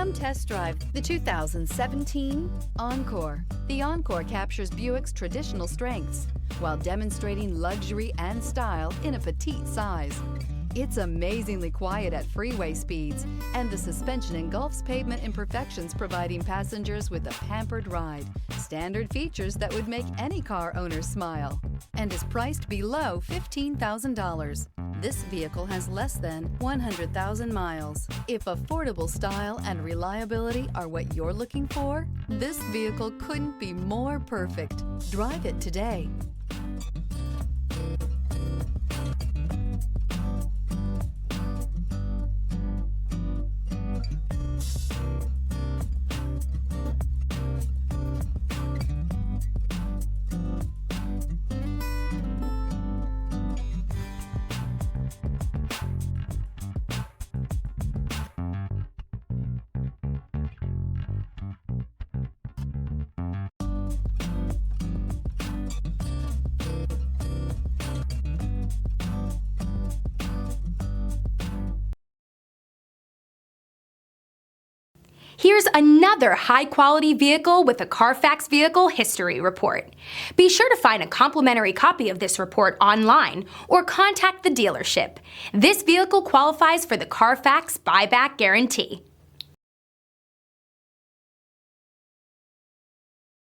Come test drive the 2017 Encore. The Encore captures Buick's traditional strengths while demonstrating luxury and style in a petite size. It's amazingly quiet at freeway speeds, and the suspension engulfs pavement imperfections, providing passengers with a pampered ride. Standard features that would make any car owner smile, and is priced below $15,000. This vehicle has less than 100,000 miles. If affordable style and reliability are what you're looking for, this vehicle couldn't be more perfect. Drive it today. Here's another high-quality vehicle with a Carfax Vehicle History Report. Be sure to find a complimentary copy of this report online or contact the dealership. This vehicle qualifies for the Carfax Buyback Guarantee.